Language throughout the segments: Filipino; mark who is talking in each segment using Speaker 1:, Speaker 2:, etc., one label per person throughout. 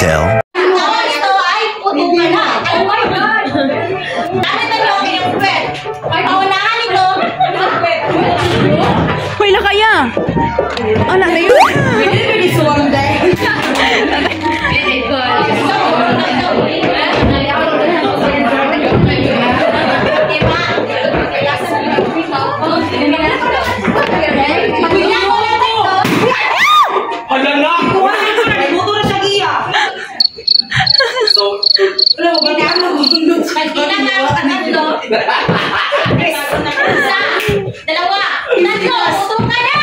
Speaker 1: later.
Speaker 2: Ito ay puto ka na. Oh my God! Dami na lang yung pet. Ay, paunahan ito.
Speaker 3: Hoy na kaya. Ano na yun?
Speaker 2: Pwede suwang dahil. Dalawa, tatlo, utok ka na!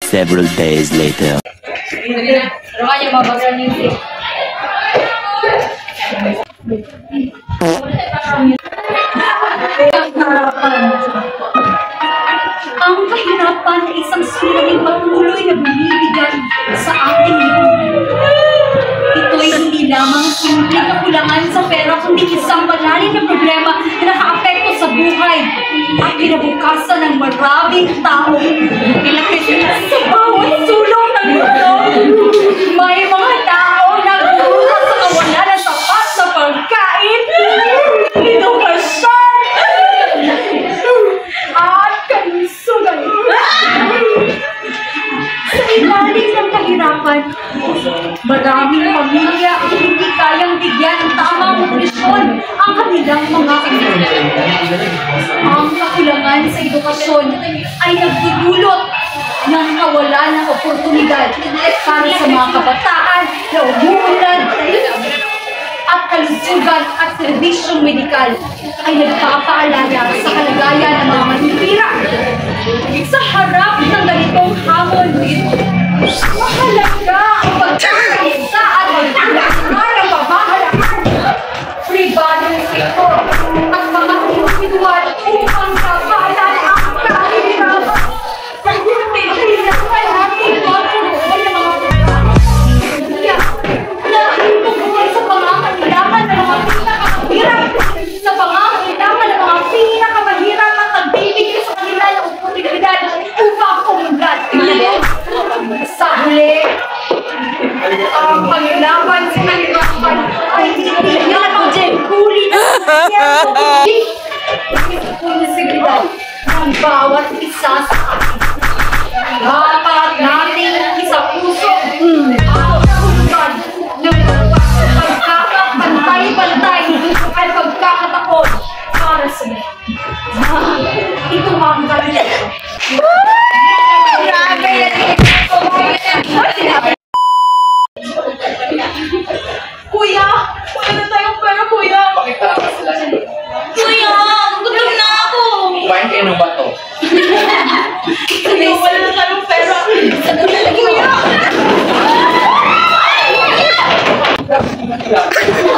Speaker 1: Several days later.
Speaker 2: Ang kahirapan ay isang suliraning patuloy na binibigan sa ating lipunan. Ito'y hindi lamang simpleng kakulangan sa pera, kundi isang malalim na problema na nakaapekto sa buhay at kinabukasan ng maraming tao. Sa bawat sulong ng mundo, may mga tao na nagulat sa kawalan ng sapat na pagkain, edukasyon, at kalusugan. Sa ilalim ng kahirapan, maraming pamilya ang hindi kayang bigyan ng tamang nutrisyon ang kanilang mga anak. Ang kakulangan sa edukasyon ay nagdudulot ng kawalan ng oportunidad para sa mga kabataan na umuunlad at kalusugan at serbisyong medikal ay nagpapaalala sa kalagayan ng mga manipira. Sa harap ng ganitong hamon, mahalaga ang pagkakaisa at pagkakaisa ng pamahalaan, pribadong sektor at mga individual upang kapalan ang kahirapan. Pag-ibigay na sa ating pagkukuhan ng mga pagkakasya na tungkol sa pangangailangan ng mga pinakamahirap, sa pangangailangan ng mga pinakamahirap at nagbibigay sa kanila ng oportunidad upang umunlad. Sa huli, ang paglaban sa kahirapan ay tinitingnan o kulit at responsibilidad ng bawat isa sa atin. Dapat nating isapuso ang kasunod ng pagkakapantay-pantay at pagkakatakot para sa mga. Ito ang kanya. Grabe yan! Kuya! Wala na tayong pera, kuya!
Speaker 4: Bakit talaga sila?
Speaker 2: Kuya! Gutom na ako!
Speaker 4: Kumain kayo ng bato.
Speaker 2: Kuya, wala na tayong pera! Kuya!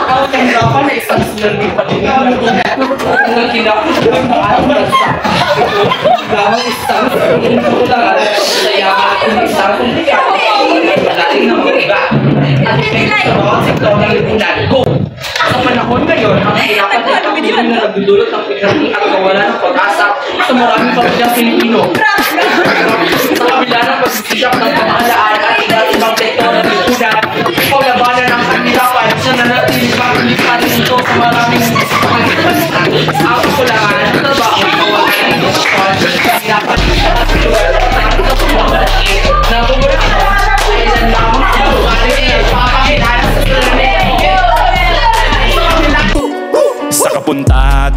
Speaker 4: Ang kahirapan na isang sinarning patingan. Ang kinakasalang ng ating bansa. Gawang isang sinarning patingan sa yaman at isang kumpiyan. Malaking ng mga iba. At epekto sa bawat sektor ng lipunan. Go! Sa panahon ngayon, ang kahirapan ay patuloy na nagdudulot ng pagkakit at kawalan ng pag-asa sa maraming pamilyang Pilipino. Sa kabila ng pagsisikap ng pamahalaan at iba't ibang sektor ng lipunan, paulabanan ang kahirapan sa nanatiling pag-ulipan nito sa maraming pagkakit. Ang kakulangan, trabaho, kawalan ng edukasyon, kahirapan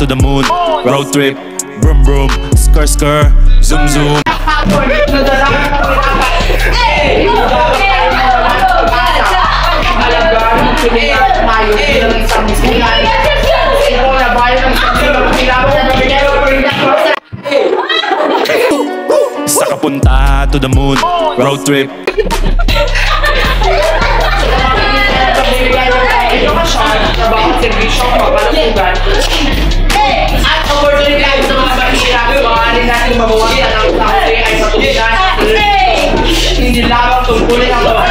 Speaker 5: to the moon. Road trip, brum brum, skr skr, zoom zoom. Sa kapunta to the moon. Road trip.
Speaker 4: Trabaho, servisyo, mapalapugan. At opportunity sa mga mahirap, maaari natin mabawasan ang taxi ay matutunan. Hindi lamang tungkulin ang mga